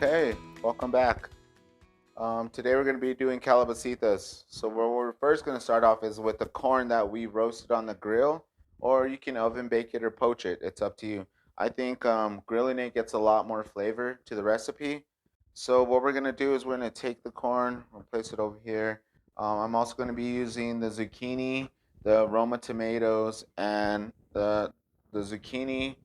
Okay, welcome back. Today we're going to be doing calabacitas. So what we're first going to start off is with the corn that we roasted on the grill, or you can oven bake it or poach it. It's up to you. I think grilling it gets a lot more flavor to the recipe. So what we're going to do is we're going to take the corn, we'll place it over here. I'm also going to be using the zucchini, the Roma tomatoes, and the zucchini,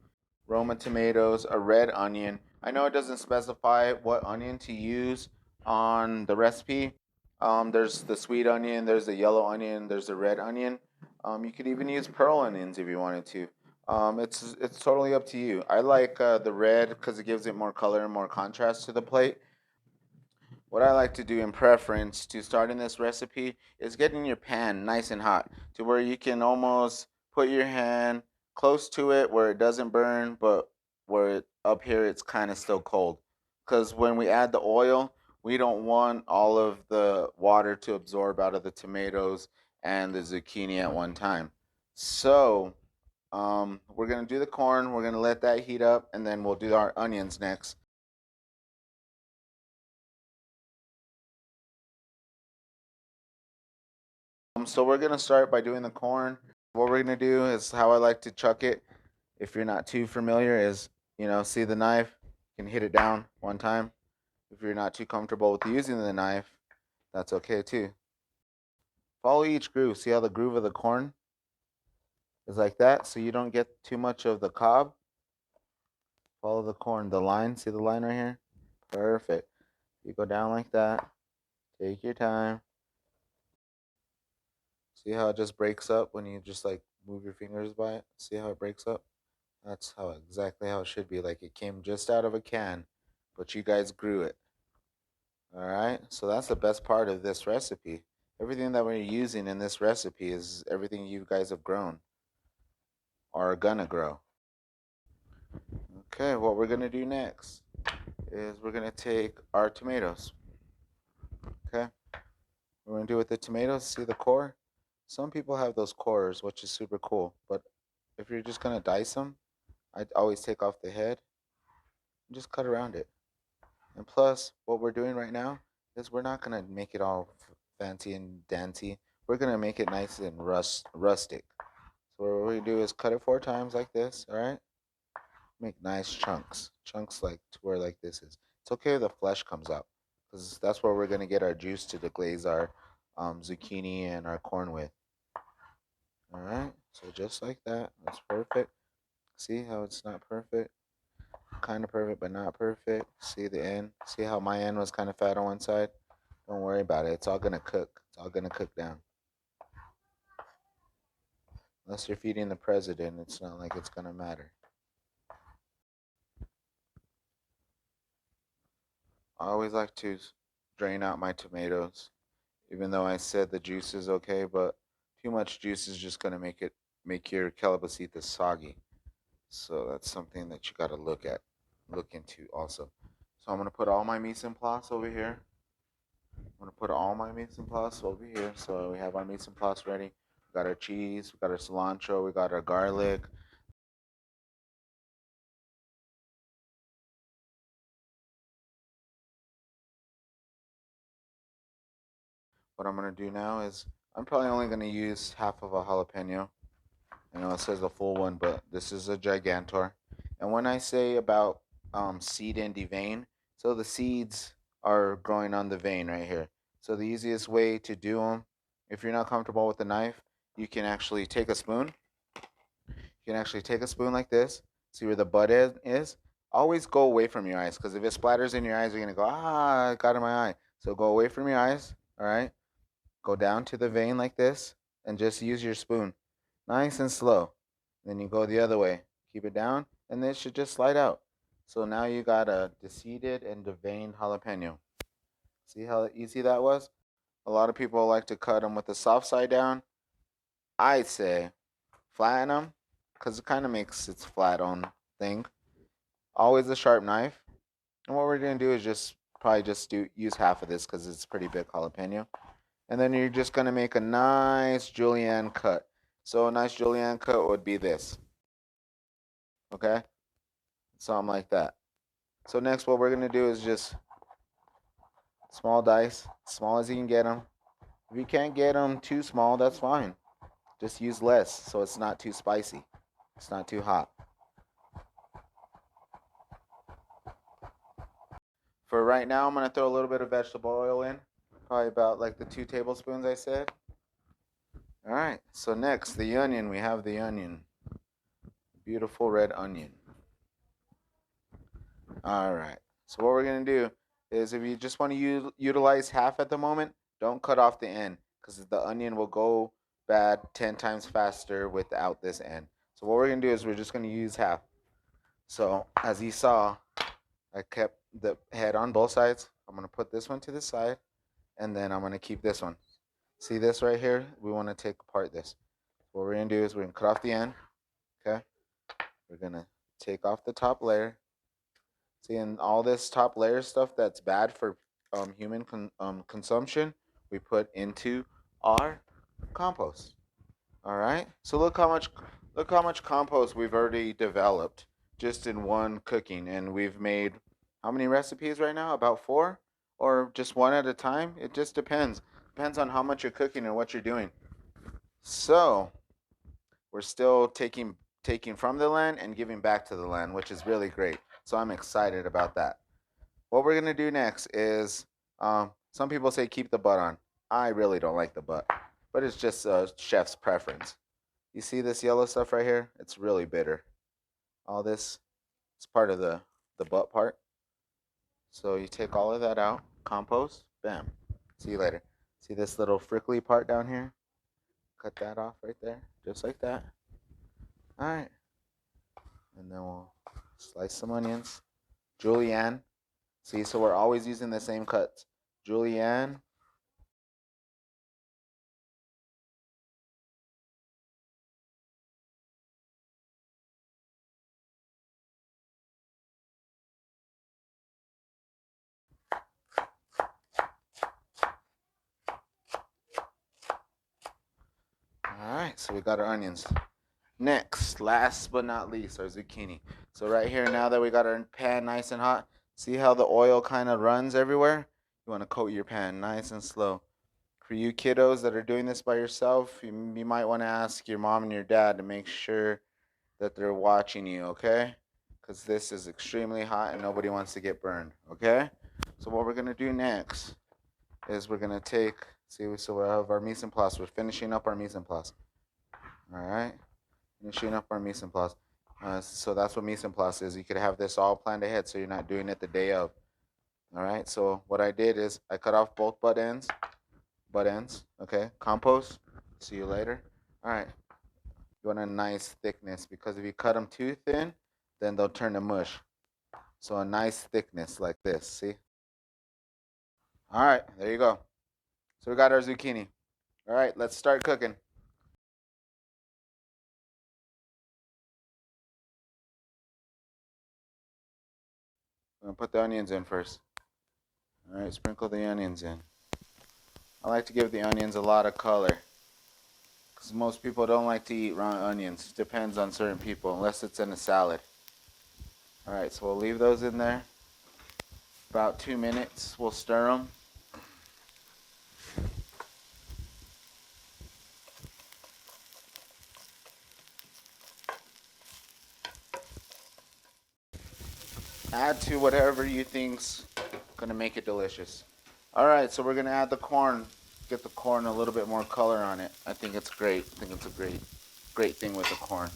Roma tomatoes, a red onion. I know it doesn't specify what onion to use on the recipe. There's the sweet onion, there's the yellow onion, there's the red onion. You could even use pearl onions if you wanted to. It's totally up to you. I like the red because it gives it more color and more contrast to the plate. What I like to do in preference to starting this recipe is getting your pan nice and hot to where you can almost put your hand close to it where it doesn't burn, but up here it's kind of still cold. Because when we add the oil, we don't want all of the water to absorb out of the tomatoes and the zucchini at one time. So we're gonna do the corn. We're gonna let that heat up, and then we'll do our onions next. So we're gonna start by doing the corn. What we're gonna do is how I like to chuck it. If you're not too familiar, is see the knife, you can hit it down one time. If you're not too comfortable with using the knife, that's okay too. Follow each groove. See how the groove of the corn is like that, so you don't get too much of the cob. Follow the corn, the line. See the line right here? Perfect. You go down like that. Take your time. See how it just breaks up when you just like move your fingers by it? See how it breaks up? That's how exactly how it should be. Like it came just out of a can, but you guys grew it. All right. So that's the best part of this recipe. Everything that we're using in this recipe is everything you guys have grown or are gonna grow. Okay. What we're gonna do next is we're gonna take our tomatoes. Okay. We're gonna do with the tomatoes. See the core? Some people have those cores, which is super cool. But if you're just gonna dice them, I'd always take off the head and just cut around it. And plus, what we're doing right now is we're not gonna make it all fancy and dancy. We're gonna make it nice and rustic. So what we do is cut it 4 times like this. All right. Make nice chunks. Chunks like to where like this is. It's okay if the flesh comes out because that's where we're gonna get our juice to deglaze our zucchini and our corn with. All right. So just like that. That's perfect. See how it's not perfect? Kind of perfect, but not perfect. See the end? See how my end was kind of fat on one side? Don't worry about it. It's all gonna cook. It's all gonna cook down. Unless you're feeding the president, it's not like it's gonna matter. I always like to drain out my tomatoes, even though I said the juice is okay, but too much juice is just gonna make your calabacitas soggy. So that's something that you gotta look into also. So I'm gonna put all my mise en place over here. I'm gonna put all my mise en place over here. So we have our mise en place ready. We got our cheese, we got our cilantro, we got our garlic. What I'm gonna do now is I'm probably only gonna use half of a jalapeno. I know it says a full one, but this is a gigantor. And when I say about seed and vein, so the seeds are growing on the vein right here. So the easiest way to do them, if you're not comfortable with the knife, you can actually take a spoon. You can actually take a spoon like this. See where the butt is? Always go away from your eyes because if it splatters in your eyes, you're gonna go, ah, it got in my eye. So go away from your eyes. All right. Go down to the vein like this and just use your spoon. Nice and slow. Then you go the other way. Keep it down and it should just slide out. So now you got a deseeded and deveined jalapeno. See how easy that was? A lot of people like to cut them with the soft side down. I'd say flatten them because it kind of makes its flat on thing. Always a sharp knife. And what we're going to do is just probably just use half of this because it's pretty big jalapeno. And then you're just going to make a nice julienne cut. So a nice julienne cut would be this. Okay? Something like that. So next what we're going to do is just small dice, small as you can get them. If you can't get them too small, that's fine. Just use less so it's not too spicy. It's not too hot. For right now, I'm going to throw a little bit of vegetable oil in. Probably about like the 2 tablespoons I said. All right, so next, the onion. We have the onion. Beautiful red onion. All right, so what we're going to do is if you just want to utilize half at the moment, don't cut off the end because the onion will go bad 10 times faster without this end. So what we're going to do is we're just going to use half. So as you saw, I kept the head on both sides. I'm going to put this one to the side, and then I'm going to keep this one. See this right here? We want to take apart this. What we're going to do is we're going to cut off the end, okay? We're going to take off the top layer. See, and all this top layer stuff that's bad for human consumption, we put into our compost. All right. So look how much compost we've already developed just in one cooking, and we've made how many recipes right now? About 4, or just one at a time? It just depends. Depends on how much you're cooking and what you're doing. So we're still taking from the land and giving back to the land, which is really great. So I'm excited about that. What we're gonna do next is some people say keep the butt on. I really don't like the butt, but it's just a chef's preference. You see this yellow stuff right here? It's really bitter. All this is part of the butt part. So you take all of that out, compost, bam. See you later. See this little frickly part down here? Cut that off right there, just like that. All right. And then we'll slice some onions. Julienne. See, so we're always using the same cuts. Julienne. All right, so we got our onions. Next, last but not least, our zucchini. So right here, now that we got our pan nice and hot, see how the oil kind of runs everywhere? You want to coat your pan nice and slow. For you kiddos that are doing this by yourself, you might want to ask your mom and your dad to make sure that they're watching you, okay? Because this is extremely hot and nobody wants to get burned, okay? So what we're going to do next is we're going to take, see, so we have our mise en place. We're finishing up our mise en place. All right? Finishing up our mise en place. So that's what mise en place is. You could have this all planned ahead so you're not doing it the day of. All right? So what I did is I cut off both butt ends, okay? Compost. See you later. All right. You want a nice thickness because if you cut them too thin, then they'll turn to mush. So a nice thickness like this, see? All right, there you go. So we got our zucchini. All right, let's start cooking. I'm gonna put the onions in first. All right, sprinkle the onions in. I like to give the onions a lot of color because most people don't like to eat raw onions. Depends on certain people, unless it's in a salad. All right, so we'll leave those in there. About 2 minutes, we'll stir them. Add to whatever you think's gonna make it delicious. All right, so we're gonna add the corn. Get the corn a little bit more color on it. I think it's great. I think it's a great thing with the corn.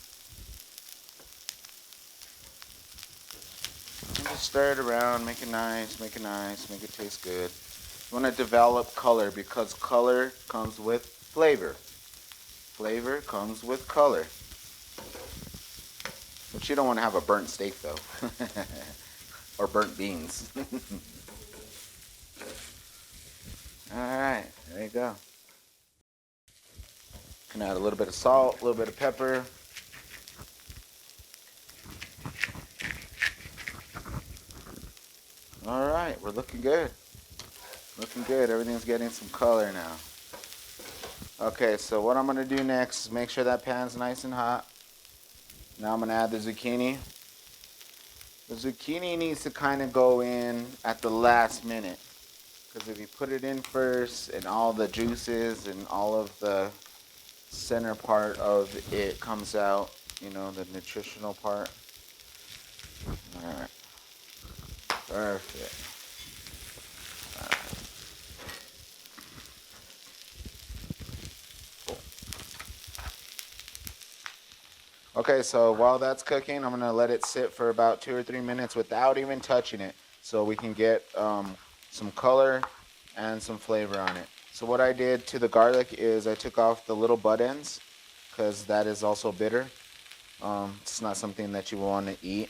And just stir it around, make it nice, make it taste good. You want to develop color because color comes with flavor. Flavor comes with color. But you don't want to have a burnt steak though, or burnt beans. All right, there you go. Can add a little bit of salt, a little bit of pepper. All right, we're looking good. Looking good. Everything's getting some color now. Okay, so what I'm going to do next is make sure that pan's nice and hot. Now I'm going to add the zucchini. The zucchini needs to kind of go in at the last minute. Because if you put it in first and all the juices and all of the center part of it comes out, you know, the nutritional part. Alright. Perfect. Alright. Cool. Okay, so while that's cooking, I'm gonna let it sit for about 2 or 3 minutes without even touching it, so we can get some color and some flavor on it. So what I did to the garlic is I took off the little butt ends, because that is also bitter. It's not something that you want to eat.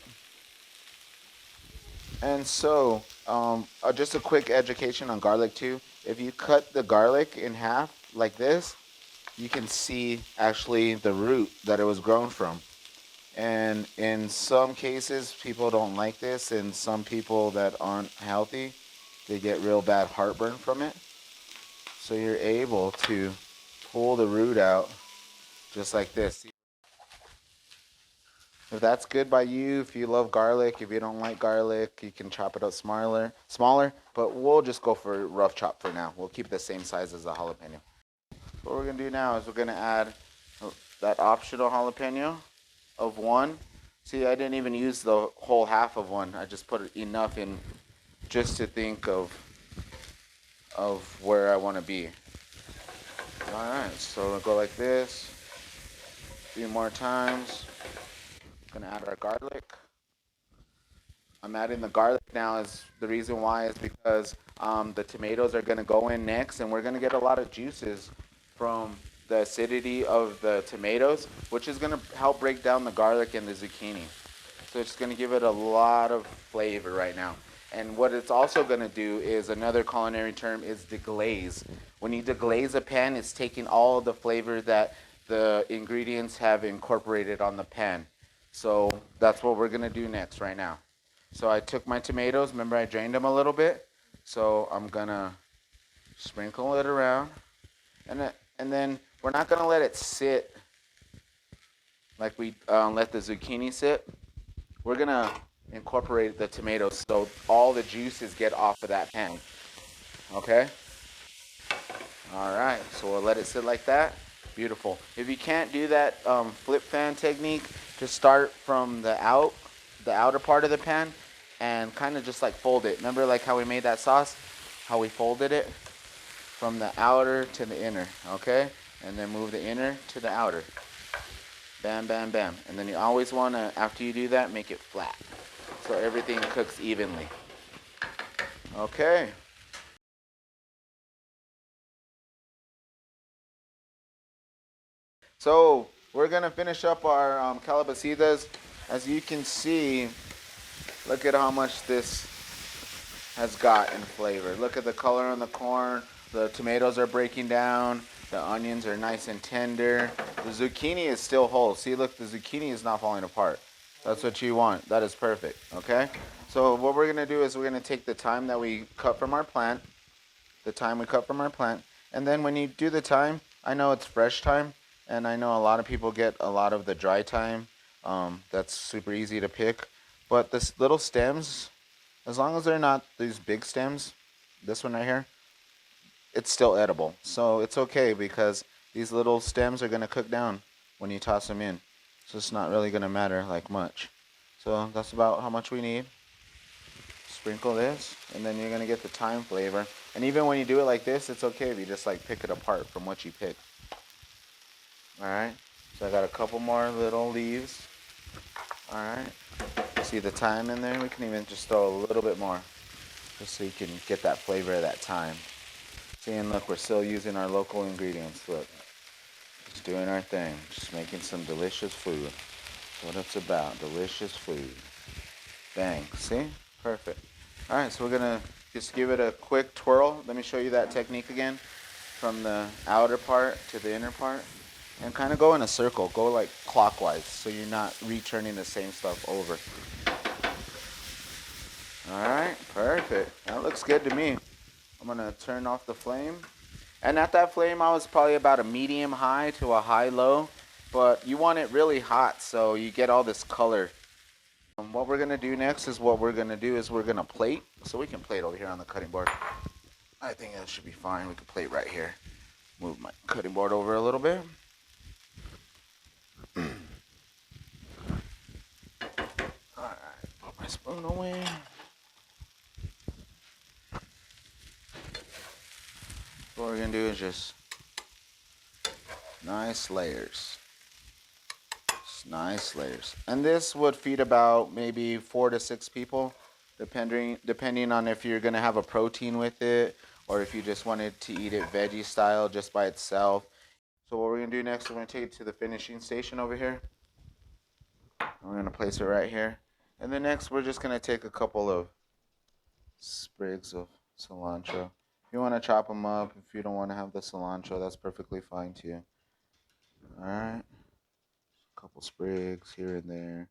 And so, just a quick education on garlic too. If you cut the garlic in half like this, you can see actually the root that it was grown from. And in some cases, people don't like this, and some people that aren't healthy, they get real bad heartburn from it. So you're able to pull the root out just like this. If that's good by you, if you love garlic, if you don't like garlic, you can chop it up smaller, but we'll just go for rough chop for now. We'll keep it the same size as the jalapeno. What we're gonna do now is we're gonna add that optional jalapeno of one. See, I didn't even use the whole half of one. I just put enough in just to think of where I want to be. All right, so we'll go like this. A few more times. Gonna add our garlic. I'm adding the garlic now. Is the reason why is because the tomatoes are gonna go in next, and we're gonna get a lot of juices from the acidity of the tomatoes, which is gonna help break down the garlic and the zucchini. So it's gonna give it a lot of flavor right now. And what it's also gonna do is another culinary term is deglaze. When you deglaze a pan, it's taking all the flavor that the ingredients have incorporated on the pan. So that's what we're gonna do next right now. So I took my tomatoes, remember I drained them a little bit. So I'm gonna sprinkle it around. And then we're not gonna let it sit like we let the zucchini sit. We're gonna incorporate the tomatoes so all the juices get off of that pan. Okay? Alright, so we'll let it sit like that. Beautiful. If you can't do that flip fan technique, just start from the outer part of the pan and kind of just like fold it. Remember like how we made that sauce? How we folded it? From the outer to the inner, okay? And then move the inner to the outer. Bam, bam, bam. And then you always want to, after you do that, make it flat so everything cooks evenly. Okay. So we're gonna finish up our calabacitas. As you can see, look at how much this has got in flavor. Look at the color on the corn. The tomatoes are breaking down. The onions are nice and tender. The zucchini is still whole. See, look, the zucchini is not falling apart. That's what you want. That is perfect, okay? So what we're gonna do is we're gonna take the thyme that we cut from our plant, and then when you do the thyme, I know it's fresh thyme, and I know a lot of people get a lot of the dry thyme. That's super easy to pick, but this little stems, as long as they're not these big stems, this one right here, it's still edible. So it's okay because these little stems are gonna cook down when you toss them in. So it's not really gonna matter like much. So that's about how much we need. Sprinkle this, and then you're gonna get the thyme flavor. And even when you do it like this, it's okay if you just like pick it apart from what you picked. All right. So I got a couple more little leaves. All right. See the thyme in there? We can even just throw a little bit more, just so you can get that flavor of that thyme. See, and look, we're still using our local ingredients. Look, just doing our thing, just making some delicious food. That's what it's about, delicious food. Bang, see? Perfect. All right, so we're gonna just give it a quick twirl. Let me show you that technique again, from the outer part to the inner part. And kind of go in a circle, go like clockwise, so you're not returning the same stuff over. All right, perfect. That looks good to me. I'm gonna turn off the flame. And at that flame, I was probably about a medium high to a high low, but you want it really hot so you get all this color What we're gonna do next is we're gonna plate. So we can plate over here on the cutting board. I think that should be fine. We can plate right here. Move my cutting board over a little bit. Alright, put my spoon away. What we're gonna do is just nice layers. Nice layers. And this would feed about maybe 4 to 6 people, depending on if you're gonna have a protein with it or if you just wanted to eat it veggie style just by itself. So what we're gonna do next, we're gonna take it to the finishing station over here. We're gonna place it right here. And then next we're just gonna take a couple of sprigs of cilantro. If you want to chop them up, if you don't want to have the cilantro, that's perfectly fine too. Alright. Couple sprigs here and there.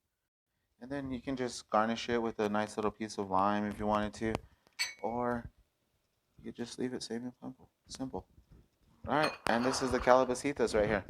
And then you can just garnish it with a nice little piece of lime if you wanted to. Or you could just leave it simple. Alright, and this is the Calabacitas right here.